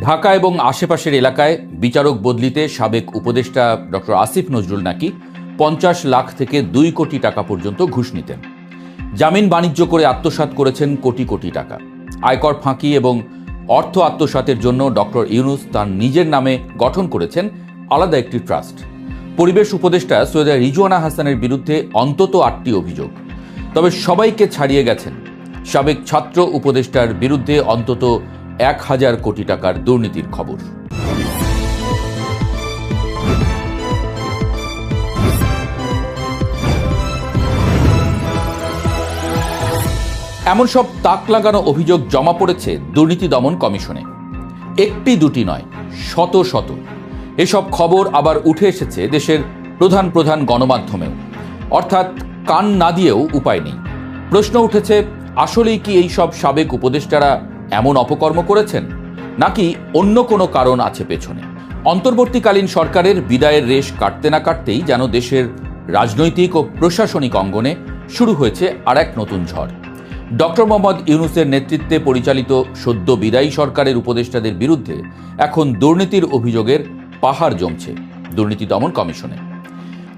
ঢাকা এবং আশেপাশের এলাকায় বিচারক বদলিতে সাবেক উপদেষ্টা ডক্টর আসিফ নজরুল নাকি ৫০ লাখ থেকে ২ কোটি টাকা পর্যন্ত ঘুষ নিতেন। জামিন বাণিজ্য করে আত্মসাৎ করেছেন কোটি কোটি টাকা। আয়কর ফাঁকি এবং অর্থ আত্মসাতের জন্য ডক্টর ইউনূস তার নিজের নামে গঠন করেছেন আলাদা একটি ট্রাস্ট। পরিবেশ উপদেষ্টা সৈয়দা রিজওয়ানা হাসানের বিরুদ্ধে অন্তত ৮টি অভিযোগ, তবে সবাইকে ছাড়িয়ে গেছেন। সাবেক ছাত্র উপদেষ্টার বিরুদ্ধে অন্তত ১,০০০ কোটি টাকার দুর্নীতির খবর। এমন সব তাক লাগানো অভিযোগ জমা পড়েছে দুর্নীতি দমন কমিশনে। একটি দুটি নয়, শত শত। এসব খবর আবার উঠে এসেছে দেশের প্রধান প্রধান গণমাধ্যমেও, অর্থাৎ কান না দিয়েও উপায় নেই। প্রশ্ন উঠেছে, আসলেই কি এই সব সাবেক উপদেষ্টারা এমন অপকর্ম করেছেন, নাকি অন্য কোনো কারণ আছে পেছনে? অন্তর্বর্তীকালীন সরকারের বিদায়ের রেশ কাটতে না কাটতেই যেন দেশের রাজনৈতিক ও প্রশাসনিক অঙ্গনে শুরু হয়েছে আর এক নতুন ঝড়। ডক্টর মোহাম্মদ ইউনূসের নেতৃত্বে পরিচালিত সদ্য বিদায়ী সরকারের উপদেষ্টাদের বিরুদ্ধে এখন দুর্নীতির অভিযোগের পাহাড় জমছে দুর্নীতি দমন কমিশনে।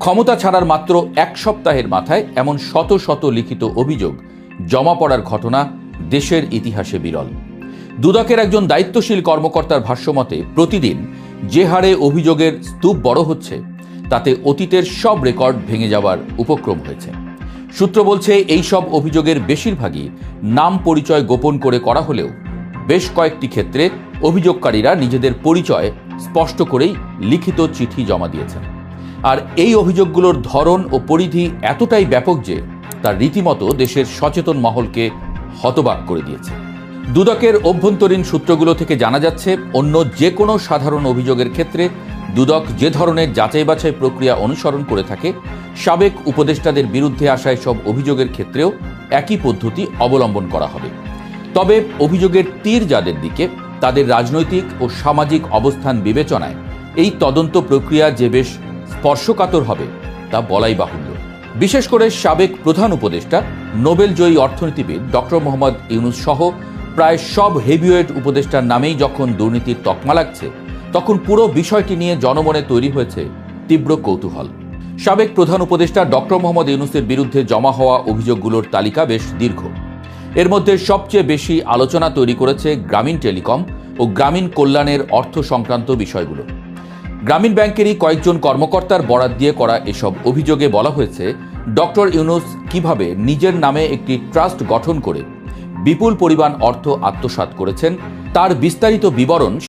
ক্ষমতা ছাড়ার মাত্র এক সপ্তাহের মাথায় এমন শত শত লিখিত অভিযোগ জমা পড়ার ঘটনা দেশের ইতিহাসে বিরল। দুদকের একজন দায়িত্বশীল কর্মকর্তার ভাষ্যমতে প্রতিদিন যে হারে অভিযোগের স্তূপ বড় হচ্ছে, তাতে অতীতের সব রেকর্ড ভেঙে যাওয়ার উপক্রম হয়েছে। সূত্র বলছে, এই সব অভিযোগের বেশিরভাগই নাম পরিচয় গোপন করে করা হলেও বেশ কয়েকটি ক্ষেত্রে অভিযোগকারীরা নিজেদের পরিচয় স্পষ্ট করেই লিখিত চিঠি জমা দিয়েছেন। আর এই অভিযোগগুলোর ধরন ও পরিধি এতটাই ব্যাপক যে তা রীতিমতো দেশের সচেতন মহলকে হতবাক করে দিয়েছে। দুদকের অভ্যন্তরীণ সূত্রগুলো থেকে জানা যাচ্ছে, অন্য যে কোনো সাধারণ অভিযোগের ক্ষেত্রে দুদক যে ধরনের যাচাই বাছাই প্রক্রিয়া অনুসরণ করে থাকে, সাবেক উপদেষ্টাদের বিরুদ্ধে আসা সব অভিযোগের ক্ষেত্রেও একই পদ্ধতি অবলম্বন করা হবে। তবে অভিযোগের তীর যাদের দিকে, তাদের রাজনৈতিক ও সামাজিক অবস্থান বিবেচনায় এই তদন্ত প্রক্রিয়া যে বেশ স্পর্শকাতর হবে তা বলাই বাহুল্য। বিশেষ করে সাবেক প্রধান উপদেষ্টা, নোবেলজয়ী অর্থনীতিবিদ ডক্টর মোহাম্মদ ইউনূস সহ প্রায় সব হেভিওয়েট উপদেষ্টার নামেই যখন দুর্নীতির তকমা লাগছে, তখন পুরো বিষয়টি নিয়ে জনমনে তৈরি হয়েছে তীব্র কৌতূহল। সাবেক প্রধান উপদেষ্টা ডক্টর মোহাম্মদ ইউনূসের বিরুদ্ধে জমা হওয়া অভিযোগগুলোর তালিকা বেশ দীর্ঘ। এর মধ্যে সবচেয়ে বেশি আলোচনা তৈরি করেছে গ্রামীণ টেলিকম ও গ্রামীণ কল্যাণের অর্থ সংক্রান্ত বিষয়গুলো। গ্রামীণ ব্যাংকেরই কয়েকজন কর্মকর্তার বরাত দিয়ে করা এসব অভিযোগে বলা হয়েছে, ডক্টর ইউনূস কিভাবে নিজের নামে একটি ট্রাস্ট গঠন করে বিপুল পরিমাণ অর্থ আত্মসাৎ করেছেন তার বিস্তারিত বিবরণ